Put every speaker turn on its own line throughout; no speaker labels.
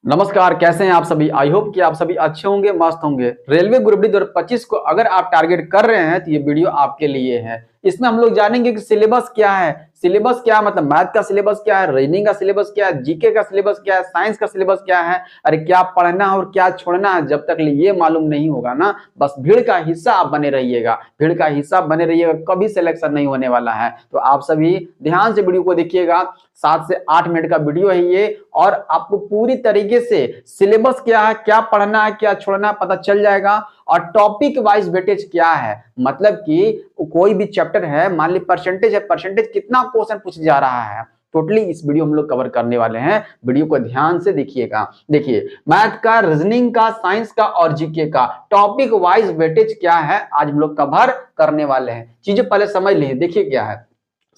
नमस्कार, कैसे हैं आप सभी। आई होप कि आप सभी अच्छे होंगे, मस्त होंगे। रेलवे ग्रुप डी 2025 को अगर आप टारगेट कर रहे हैं तो ये वीडियो आपके लिए है। इसमें हम लोग जानेंगे कि सिलेबस क्या है। सिलेबस क्या मतलब मैथ का सिलेबस क्या है, रीजनिंग का सिलेबस क्या है, जीके का सिलेबस क्या है, साइंस का सिलेबस क्या है। अरे क्या पढ़ना है और क्या छोड़ना है, जब तक ये मालूम नहीं होगा ना, बस भीड़ का हिस्सा आप बने रहिएगा। भीड़ का हिस्सा बने रहिएगा, कभी सिलेक्शन नहीं होने वाला है। तो आप सभी ध्यान से वीडियो को देखिएगा। 7 से 8 मिनट का वीडियो है ये, और आपको पूरी तरीके से सिलेबस क्या है, क्या पढ़ना है, क्या छोड़ना है पता चल जाएगा। और टॉपिक वाइज वेटेज क्या है, मतलब कि कोई भी चैप्टर है, मान ली परसेंटेज है, परसेंटेज कितना क्वेश्चन पूछ जा रहा है, टोटली इस वीडियो हम लोग कवर करने वाले हैं। वीडियो को ध्यान से देखिएगा। देखिए, मैथ का, रीजनिंग का, साइंस का और जीके का टॉपिक वाइज वेटेज क्या है, आज हम लोग कवर करने वाले हैं। चीजें पहले समझ लीजिए। देखिए क्या है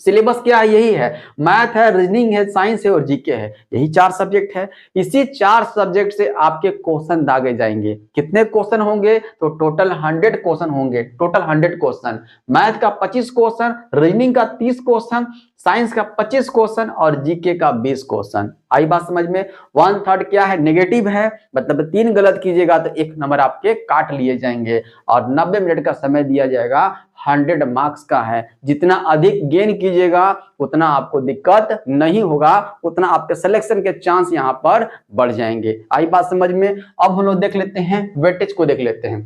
सिलेबस, क्या है, यही है। मैथ है, रीजनिंग है, साइंस है और जीके है, यही 4 सब्जेक्ट है। इसी 4 सब्जेक्ट से आपके क्वेश्चन दागे जाएंगे। कितने क्वेश्चन होंगे, तो टोटल 100 क्वेश्चन होंगे। Total 100 question. मैथ का 25 क्वेश्चन, रीजनिंग का 30 क्वेश्चन, साइंस का 25 क्वेश्चन और जीके का 20 क्वेश्चन। आई बात समझ में। 1/3 क्या है, नेगेटिव है, मतलब 3 गलत कीजिएगा तो 1 नंबर आपके काट लिए जाएंगे। और 90 मिनट का समय दिया जाएगा। 100 मार्क्स का है। जितना अधिक गेन कीजिएगा उतना आपको दिक्कत नहीं होगा, उतना आपके सिलेक्शन के चांस यहाँ पर बढ़ जाएंगे। आई बात समझ में। अब हम लोग देख लेते हैं वेटेज को, देख लेते हैं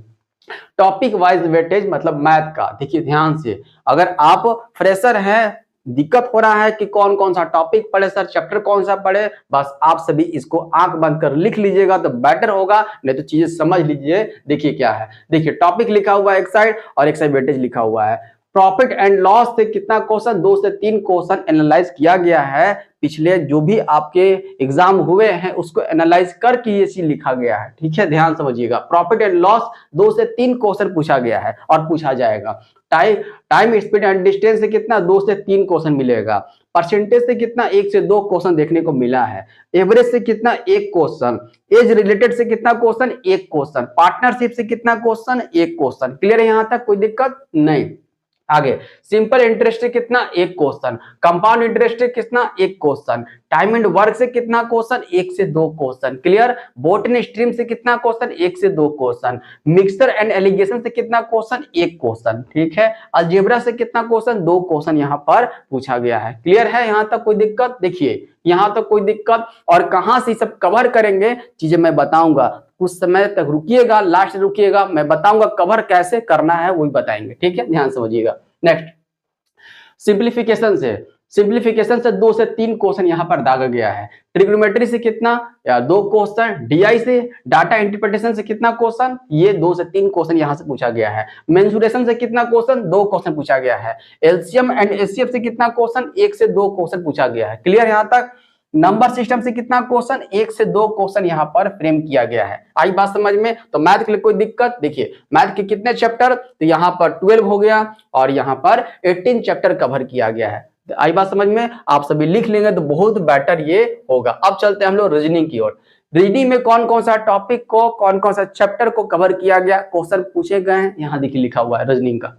टॉपिक वाइज वेटेज, मतलब मैथ का। देखिए ध्यान से, अगर आप फ्रेशर हैं, दिक्कत हो रहा है कि कौन कौन सा टॉपिक पढ़े सर, चैप्टर कौन सा पढ़े, बस आप सभी इसको आंख बंद कर लिख लीजिएगा तो बेटर होगा, नहीं तो चीजें समझ लीजिए। देखिए क्या है, देखिए टॉपिक लिखा हुआ है एक साइड और एक साइड वेटेज लिखा हुआ है। प्रॉफिट एंड लॉस से कितना क्वेश्चन, 2 से 3 क्वेश्चन एनालाइज किया गया है। पिछले जो भी आपके एग्जाम हुए हैं उसको एनालाइज करके ये चीज लिखा गया है। ठीक है, ध्यान समझिएगा। प्रॉफिट एंड लॉस 2 से 3 क्वेश्चन पूछा गया है और पूछा जाएगा। Time time speed and distance से कितना, 2 से 3 क्वेश्चन मिलेगा। परसेंटेज से कितना, 1 से 2 क्वेश्चन देखने को मिला है। एवरेज से कितना, 1 क्वेश्चन। एज रिलेटेड से कितना क्वेश्चन, 1 क्वेश्चन। पार्टनरशिप से कितना क्वेश्चन, 1 क्वेश्चन। क्लियर है यहां तक, कोई दिक्कत नहीं। आगे, सिंपल इंटरेस्ट से कितना, 1 क्वेश्चन। कंपाउंड इंटरेस्ट से कितना, 1 क्वेश्चन। टाइम एंड वर्क से कितना क्वेश्चन, 1 से 2 क्वेश्चन। क्लियर। बोटनी स्ट्रीम से कितना क्वेश्चन, 1 से 2 क्वेश्चन। मिक्सचर एंड एलिगेशन से कितना क्वेश्चन, 1 क्वेश्चन। ठीक है। अलजेब्रा से कितना क्वेश्चन, 2 क्वेश्चन यहाँ पर पूछा गया है। क्लियर है यहाँ तक, कोई दिक्कत। देखिए यहाँ तक कोई दिक्कत। और कहां से सब कवर करेंगे चीजें मैं बताऊंगा, कुछ समय तक रुकिएगा, लास्ट रुकिएगा, मैं बताऊंगा कवर कैसे करना है, वही बताएंगे। ठीक है, ध्यान समझिएगा। नेक्स्ट, सिंप्लीफिकेशन से। सिंप्लीफिकेशन से 2 से 3 क्वेश्चन यहाँ पर दागा गया है। ट्रिग्नोमेट्री से कितना, या 2 क्वेश्चन। डीआई से, डाटा इंटरप्रिटेशन से कितना क्वेश्चन, ये 2 से 3 क्वेश्चन यहाँ से पूछा गया है। मेंसुरेशन से कितना क्वेश्चन, 2 क्वेश्चन पूछा गया है। एलसीएम एंड एचसीएफ से कितना क्वेश्चन, 1 से 2 क्वेश्चन पूछा गया है। क्लियर यहाँ तक। नंबर सिस्टम से कितना क्वेश्चन, 1 से 2 क्वेश्चन यहाँ पर फ्रेम किया गया है। आई बात समझ में। तो मैथ के लिए कोई दिक्कत। देखिए मैथ के कितने चैप्टर, तो यहाँ पर 12 हो गया और यहाँ पर 18 चैप्टर कवर किया गया है। आई बात समझ में। आप सभी लिख लेंगे तो बहुत बेटर ये होगा। अब चलते हैं हम लोग रीजनिंग की ओर। रीडिंग में कौन कौन सा टॉपिक को, कौन कौन सा चैप्टर को कवर किया गया, क्वेश्चन पूछे गए हैं, यहाँ देखिए लिखा हुआ है रीजनिंग का।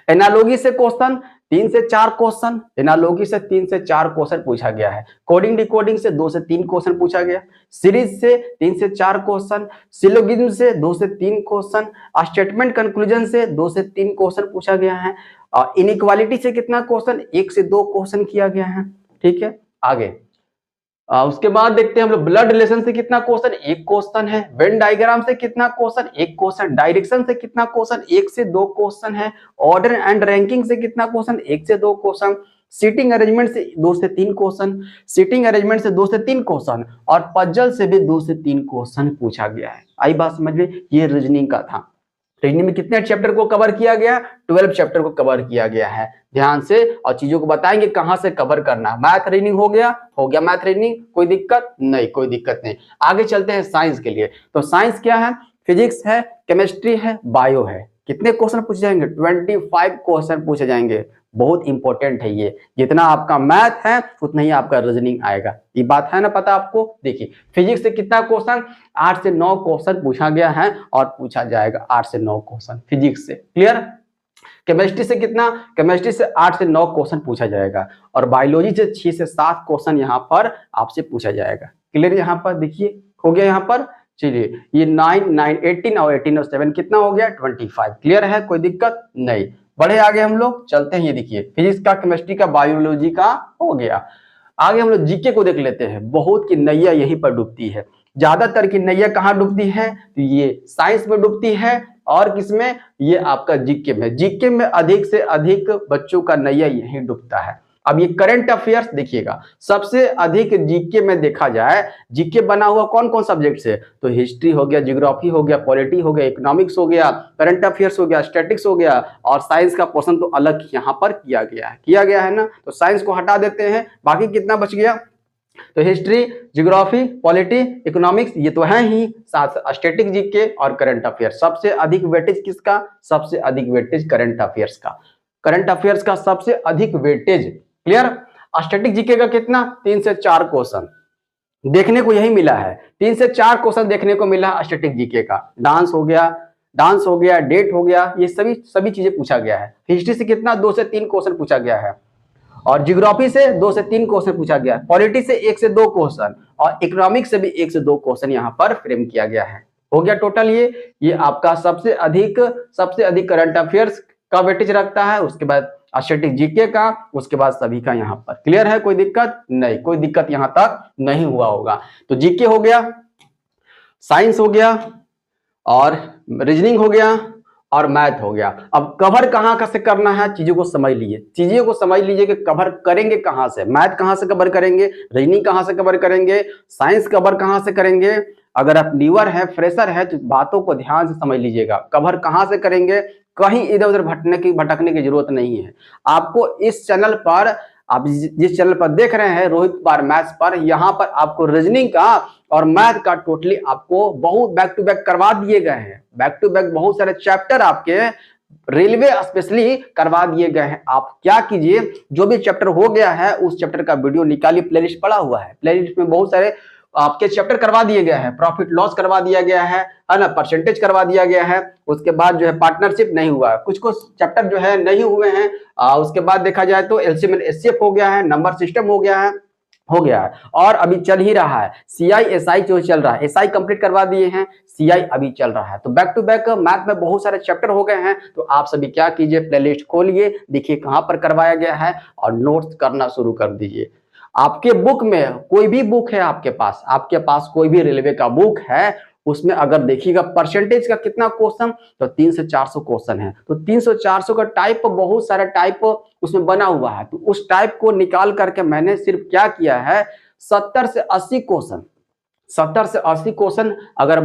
एनालॉजी से क्वेश्चन 3 से 4 क्वेश्चन, एनालॉजी से 3 से 4 क्वेश्चन पूछा गया है। कोडिंग डिकोडिंग से 2 से 3 क्वेश्चन पूछा गया। सीरीज से 3 से 4 क्वेश्चन। सिलोगिज्म से 2 से 3 क्वेश्चन। स्टेटमेंट कंक्लूजन से 2 से 3 क्वेश्चन पूछा गया है। इनइक्वालिटी से कितना क्वेश्चन, 1 से 2 क्वेश्चन किया गया है। ठीक है, आगे उसके बाद देखते हैं हम लोग ब्लड रिलेशन से कितना क्वेश्चन, 1 क्वेश्चन है। वेन डायग्राम से कितना क्वेश्चन, 1 क्वेश्चन। डायरेक्शन से कितना क्वेश्चन, 1 से 2 क्वेश्चन है। ऑर्डर एंड रैंकिंग से कितना क्वेश्चन, 1 से 2 क्वेश्चन। सीटिंग अरेंजमेंट से 2 से 3 क्वेश्चन। सीटिंग अरेंजमेंट से 2 से 3 क्वेश्चन और पजल से भी 2 से 3 क्वेश्चन पूछा गया है। आई बात समझ में। ये रीजनिंग का था। रीजनिंग में कितने चैप्टर को कवर किया गया, 12 चैप्टर को कवर किया गया है। ध्यान से, और चीजों को बताएंगे कहां से कवर करना। मैथ रीजनिंग हो गया मैथ रीजनिंग, कोई दिक्कत नहीं, कोई दिक्कत नहीं। आगे चलते हैं साइंस के लिए। तो साइंस क्या है, फिजिक्स है, केमिस्ट्री है, बायो है। कितने क्वेश्चन पूछे जाएंगे, 25 क्वेश्चन पूछे जाएंगे। बहुत इंपॉर्टेंट है ये। जितना आपका मैथ है उतना ही आपका रीजनिंग आएगा। ये बात है ना पता आपको। देखिए फिजिक्स से कितना क्वेश्चन, 8 से 9 क्वेश्चन पूछा गया है और पूछा जाएगा 8 से 9 क्वेश्चन फिजिक्स से। क्लियर। केमिस्ट्री से कितना, केमिस्ट्री से 8 से 9 क्वेश्चन पूछा जाएगा और बायोलॉजी से 6 से 7 क्वेश्चन यहाँ पर आपसे पूछा जाएगा। क्लियर यहाँ पर देखिए हो गया यहाँ पर। चलिए ये 9 9 18 और 18 और 7 कितना हो गया 25। क्लियर है, कोई दिक्कत नहीं। बढ़े आगे हम लोग चलते हैं। ये देखिए फिजिक्स का, केमिस्ट्री का, बायोलॉजी का हो गया। आगे हम लोग जीके को देख लेते हैं। बहुत की नैया यहीं पर डूबती है, ज्यादातर की नैया कहाँ डूबती है तो ये साइंस में डूबती है और किसमें, ये आपका जीके में। जीके में अधिक से अधिक बच्चों का नैया यहीं डूबता है। अब ये करंट अफेयर्स देखिएगा, सबसे अधिक जीके में देखा जाए, जीके बना हुआ कौन कौन सब्जेक्ट से, तो हिस्ट्री हो गया, ज्योग्राफी हो गया, पॉलिटी हो गया, इकोनॉमिक्स हो गया, करंट अफेयर्स हो गया, स्टैटिक्स हो गया, और साइंस का पोर्शन तो अलग यहाँ पर किया गया है ना। तो साइंस को हटा देते हैं, बाकी कितना बच गया, तो हिस्ट्री, ज्योग्राफी, पॉलिटी, इकोनॉमिक्स ये तो है ही, साथ स्टैटिक जीके और करंट अफेयर्स। सबसे अधिक वेटेज किसका, सबसे अधिक वेटेज करंट अफेयर्स का। करंट अफेयर्स का सबसे अधिक वेटेज। क्लियर। स्टैटिक जीके का कितना, 3 से 4 क्वेश्चन देखने को यही मिला है। 3 से 4 क्वेश्चन देखने को मिला स्टैटिक जीके का। डांस हो गया, डेट हो गया, ये सभी चीजें पूछा गया है। हिस्ट्री से कितना, 2 से 3 क्वेश्चन पूछा गया है, और ज्योग्राफी से 2 से 3 क्वेश्चन पूछा गया है, पॉलिटी से 1 से 2 क्वेश्चन, और इकोनॉमिक्स से भी 1 से 2 क्वेश्चन यहाँ पर फ्रेम किया गया है। हो गया टोटल ये आपका सबसे अधिक करंट अफेयर्स का वेटेज रखता है, उसके बाद स्टैटिक जीके का, उसके बाद सभी का यहाँ पर। क्लियर है, कोई दिक्कत नहीं, कोई दिक्कत यहाँ तक नहीं हुआ होगा। तो जीके हो गया, साइंस हो गया, और रीजनिंग हो गया, और मैथ हो गया। अब कवर कहाँ से करना है, चीजों को समझ लीजिए कि कवर करेंगे कहाँ से। मैथ कहाँ से कवर करेंगे, रीजनिंग कहाँ से कवर करेंगे, साइंस कवर कहाँ से करेंगे। अगर आप न्यूअर है, फ्रेशर है, तो बातों को ध्यान से समझ लीजिएगा। कवर कहाँ से करेंगे, कहीं इधर उधर भटकने की जरूरत नहीं है। आपको इस चैनल पर, आप जिस चैनल पर देख रहे हैं रोहित कुमार मैथ्स पर, यहाँ पर आपको रीजनिंग का और मैथ का टोटली आपको बहुत बैक टू बैक करवा दिए गए हैं। बैक टू बैक बहुत सारे चैप्टर आपके रेलवे स्पेशली करवा दिए गए हैं। आप क्या कीजिए, जो भी चैप्टर हो गया है उस चैप्टर का वीडियो निकालिए, प्लेलिस्ट पड़ा हुआ है, प्लेलिस्ट में बहुत सारे आपके चैप्टर करवा दिए गए हैं। प्रॉफिट लॉस करवा दिया गया है ना, परसेंटेज करवा दिया गया है। उसके बाद जो है पार्टनरशिप नहीं हुआ है, कुछ चैप्टर जो है नहीं हुए हैं। उसके बाद देखा जाए तो एलसीएम एचसीएफ हो गया है, नंबर सिस्टम हो गया है, और अभी चल ही रहा है सीआई एसआई जो चल रहा है। एसआई कंप्लीट करवा दिए हैं, सीआई अभी चल रहा है। तो बैक टू बैक मैथ में बहुत सारे चैप्टर हो गए हैं। तो आप सभी क्या कीजिए, प्लेलिस्ट खोलिए, देखिए कहां पर करवाया गया है, और नोट्स करना शुरू कर दीजिए। आपके बुक में कोई भी बुक है, आपके पास कोई भी रेलवे का बुक है, उसमें अगर देखिएगा परसेंटेज का कितना क्वेश्चन, तो 300 से 400 क्वेश्चन है। तो 300 400 का टाइप, बहुत सारा टाइप उसमें बना हुआ है। तो उस टाइप को निकाल करके मैंने सिर्फ क्या किया है, 70 से 80 क्वेश्चन अगर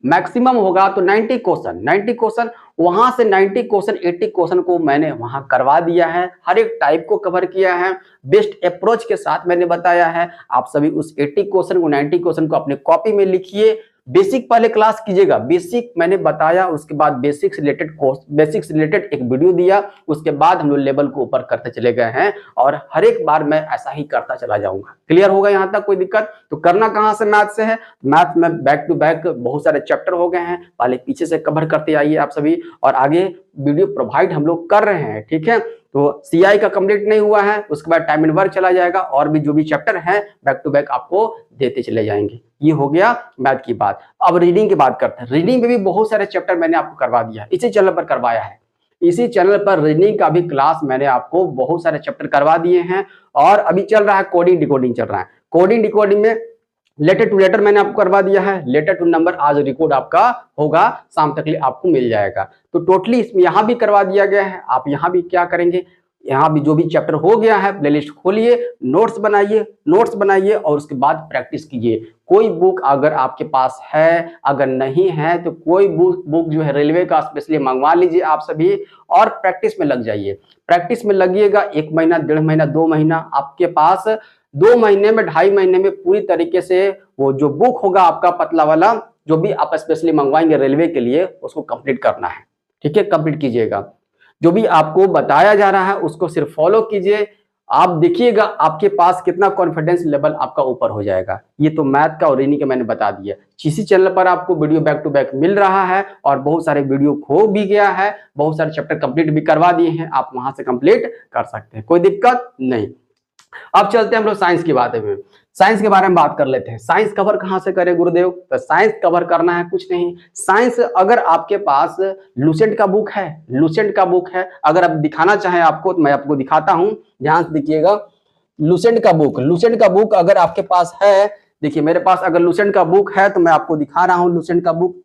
मैक्सिमम होगा तो 90 क्वेश्चन, वहां से 90 क्वेश्चन 80 क्वेश्चन को मैंने वहां करवा दिया है। हर एक टाइप को कवर किया है, बेस्ट अप्रोच के साथ मैंने बताया है। आप सभी उस 80 क्वेश्चन को, 90 क्वेश्चन को अपने कॉपी में लिखिए। बेसिक पहले क्लास कीजिएगा, बेसिक मैंने बताया, उसके बाद बेसिक से रिलेटेड एक वीडियो दिया, उसके बाद हम लोग लेवल को ऊपर करते चले गए हैं, और हर एक बार मैं ऐसा ही करता चला जाऊंगा। क्लियर होगा यहाँ तक, कोई दिक्कत। तो करना कहाँ से, मैथ से है। मैथ में बैक टू बैक बहुत सारे चैप्टर हो गए हैं, पहले पीछे से कवर करते आइए आप सभी, और आगे वीडियो प्रोवाइड हम लोग कर रहे हैं, ठीक है। तो सीआई का कंप्लीट नहीं हुआ है, उसके बाद टाइम एंड वर्क चला जाएगा, और भी जो भी चैप्टर है बैक टू बैक आपको देते चले जाएंगे। ये हो गया मैथ की बात। अब रीडिंग की बात करते हैं। रीडिंग में भी बहुत सारे चैप्टर मैंने आपको करवा दिया है, इसी चैनल पर करवाया है। इसी चैनल पर रीडिंग का भी क्लास मैंने आपको बहुत सारे चैप्टर करवा दिए हैं, और अभी चल रहा है कोडिंग डिकोडिंग चल रहा है। कोडिंग डिकोडिंग में लेटर टू लेटर मैंने आपको करवा दिया है। लेटर टू नंबर आज रिकॉर्ड आपका होगा, शाम तक लिए आपको मिल जाएगा। तो टोटली इसमें यहाँ भी करवा दिया गया है। आप यहाँ भी क्या करेंगे, यहाँ भी जो भी चैप्टर हो गया है प्लेलिस्ट खोलिए, नोट्स बनाइए, और उसके बाद प्रैक्टिस कीजिए। कोई बुक अगर आपके पास है, अगर नहीं है तो कोई बुक जो है रेलवे का स्पेशली मंगवा लीजिए आप सभी, और प्रैक्टिस में लग जाइए। प्रैक्टिस में लगिएगा 1 महीना, 1.5 महीना, 2 महीना, आपके पास 2 महीने में, 2.5 महीने में पूरी तरीके से वो जो बुक होगा आपका पतला वाला, जो भी आप स्पेशली मंगवाएंगे रेलवे के लिए, उसको कंप्लीट करना है, ठीक है। कंप्लीट कीजिएगा, जो भी आपको बताया जा रहा है उसको सिर्फ फॉलो कीजिए। आप देखिएगा आपके पास कितना कॉन्फिडेंस लेवल आपका ऊपर हो जाएगा। ये तो मैथ का और रीजनिंग का मैंने बता दिया। इसी चैनल पर आपको वीडियो बैक टू बैक मिल रहा है, और बहुत सारे वीडियो खो भी गया है, बहुत सारे चैप्टर कंप्लीट भी करवा दिए हैं, आप वहां से कंप्लीट कर सकते हैं, कोई दिक्कत नहीं। अब चलते हैं हम लोग साइंस की बात में। साइंस के बारे में बात कर लेते हैं। साइंस कवर कहां से करें गुरुदेव? तो साइंस कवर करना है कुछ नहीं, साइंस अगर आपके पास लुसेंट का बुक है, लुसेंट का बुक है, अगर आप दिखाना चाहें आपको तो मैं आपको दिखाता हूं, ध्यान से देखिएगा। लुसेंट का बुक, लुसेंट का बुक अगर आपके पास है, देखिए मेरे पास अगर लुसेंट का बुक है तो मैं आपको दिखा रहा हूं लुसेंट का बुक।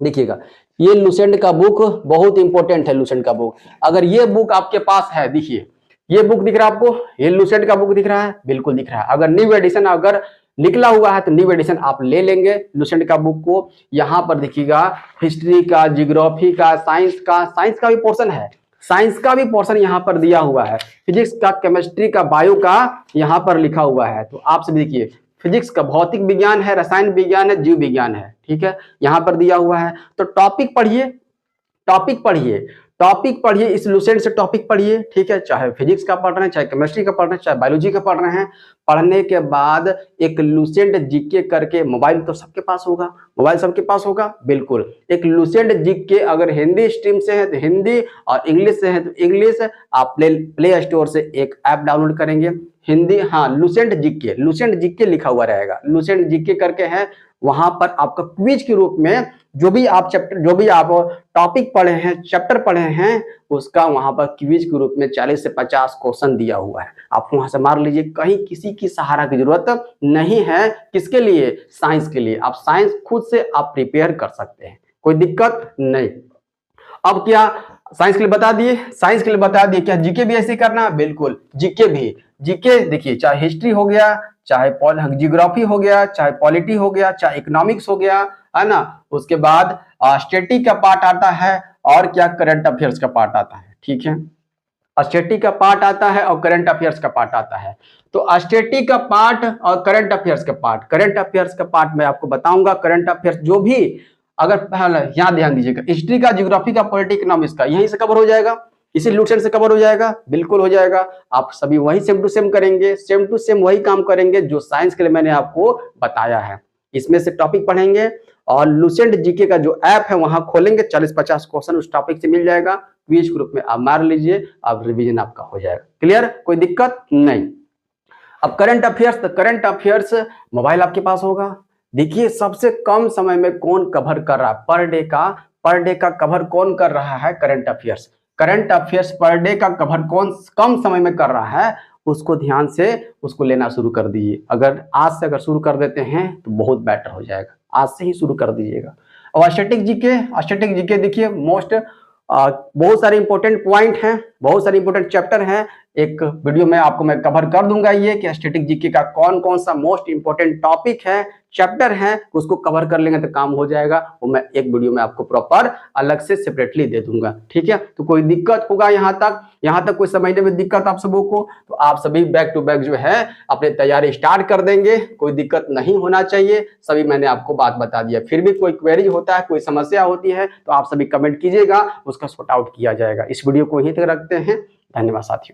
देखिएगा ये लुसेंट का बुक बहुत इंपॉर्टेंट है, लुसेंट का बुक अगर ये बुक आपके पास है, देखिए ये बुक दिख रहा है आपको, ये लुसेंट का बुक दिख रहा है, बिल्कुल दिख रहा है। अगर न्यू एडिशन अगर निकला हुआ है तो न्यू एडिशन आप ले लेंगे लुसेंट का बुक को। यहाँ पर देखिएगा हिस्ट्री का, जियोग्राफी का, साइंस का भी पोर्शन है, साइंस का भी पोर्शन यहाँ पर दिया हुआ है, फिजिक्स का, केमिस्ट्री का, बायो का यहाँ पर लिखा हुआ है। तो आप सब देखिए फिजिक्स का, भौतिक विज्ञान है, रसायन विज्ञान है, जीव विज्ञान है, ठीक है, यहाँ पर दिया हुआ है। तो टॉपिक पढ़िए, टॉपिक पढ़िए, टॉपिक पढ़िए, इस लुसेंट से टॉपिक पढ़िए, ठीक है, चाहे फिजिक्स का पढ़ रहे हैं, चाहे केमिस्ट्री का पढ़ रहे हैं, चाहे बायोलॉजी का पढ़ रहे हैं। पढ़ने के बाद एक लुसेंट जीके करके, मोबाइल तो सबके पास होगा, मोबाइल सबके पास होगा, बिल्कुल एक लुसेंट जीके अगर हिंदी स्ट्रीम से है तो हिंदी और इंग्लिश से है तो इंग्लिश, आप प्ले स्टोर से एक ऐप डाउनलोड करेंगे हिंदी, हाँ लुसेंट जीके लिखा हुआ रहेगा, लुसेंट जीके करके है। वहां पर आपका क्विज के रूप में जो भी आप चैप्टर, जो भी आप टॉपिक पढ़े हैं, चैप्टर पढ़े हैं, उसका वहां पर क्विज के रूप में 40 से 50 क्वेश्चन दिया हुआ है, आप वहां से मार लीजिए। कहीं किसी की सहारा की जरूरत नहीं है, किसके लिए? साइंस के लिए। आप साइंस खुद से आप प्रिपेयर कर सकते हैं, कोई दिक्कत नहीं। अब क्या साइंस के लिए बता दिए, साइंस के लिए बता दिए, क्या जीके भी ऐसे करना है? बिल्कुल जीके भी, जीके देखिए चाहे हिस्ट्री हो गया, चाहे जियोग्राफी हो गया, चाहे पॉलिटी हो गया, चाहे इकोनॉमिक्स हो गया, है ना, उसके बाद स्टैटिक का पार्ट आता है और क्या करंट अफेयर्स का पार्ट आता है, ठीक है, स्टैटिक का पार्ट आता है और करंट अफेयर्स का पार्ट आता है। तो स्टैटिक का पार्ट और करंट अफेयर्स का पार्ट, करंट अफेयर्स का पार्ट मैं आपको बताऊंगा, करंट अफेयर्स जो भी, अगर यहाँ ध्यान दीजिएगा, हिस्ट्री का, जियोग्राफी का, पॉलिटी, इकोनॉमिक्स का यहीं से कवर हो जाएगा, इसी लुसेंट से कवर हो जाएगा, बिल्कुल हो जाएगा। आप सभी वही सेम टू सेम करेंगे, सेम टू सेम वही काम करेंगे जो साइंस के लिए मैंने आपको बताया है। इसमें से टॉपिक पढ़ेंगे और लुसेंट जीके का जो ऐप है वहां खोलेंगे, 40-50 क्वेश्चन उस टॉपिक से मिल जाएगा, क्विज ग्रुप में आप मार लीजिए, अब रिवीजन आपका हो जाएगा। क्लियर, कोई दिक्कत नहीं। अब करंट अफेयर्स, तो करंट अफेयर्स मोबाइल आपके पास होगा। देखिए सबसे कम समय में कौन कवर कर रहा है, पर डे का कवर कौन कर रहा है? Current affairs, current affairs per day का कवर कौन कम समय में कर रहा है, उसको ध्यान से उसको लेना शुरू कर दीजिए। अगर आज से अगर शुरू कर देते हैं तो बहुत बेटर हो जाएगा, आज से ही शुरू कर दीजिएगा। और स्टैटिक जीके देखिए मोस्ट बहुत सारे इंपॉर्टेंट पॉइंट हैं, बहुत सारे इंपॉर्टेंट चैप्टर हैं, एक वीडियो में आपको मैं कवर कर दूंगा ये कि स्टैटिक जीके का कौन कौन सा मोस्ट इंपॉर्टेंट टॉपिक है, चैप्टर है, उसको कवर कर लेंगे तो काम हो जाएगा। वो मैं एक वीडियो में आपको प्रॉपर अलग से सेपरेटली दे दूंगा, ठीक है। तो कोई दिक्कत होगा यहाँ तक कोई समझने में दिक्कत आप सबों को, तो आप सभी बैक टू बैक जो है अपनी तैयारी स्टार्ट कर देंगे, कोई दिक्कत नहीं होना चाहिए। सभी मैंने आपको बात बता दिया, फिर भी कोई क्वेरी होता है, कोई समस्या होती है तो आप सभी कमेंट कीजिएगा, उसका सॉर्ट आउट किया जाएगा। इस वीडियो को यहीं तक रखते हैं, धन्यवाद साथियों।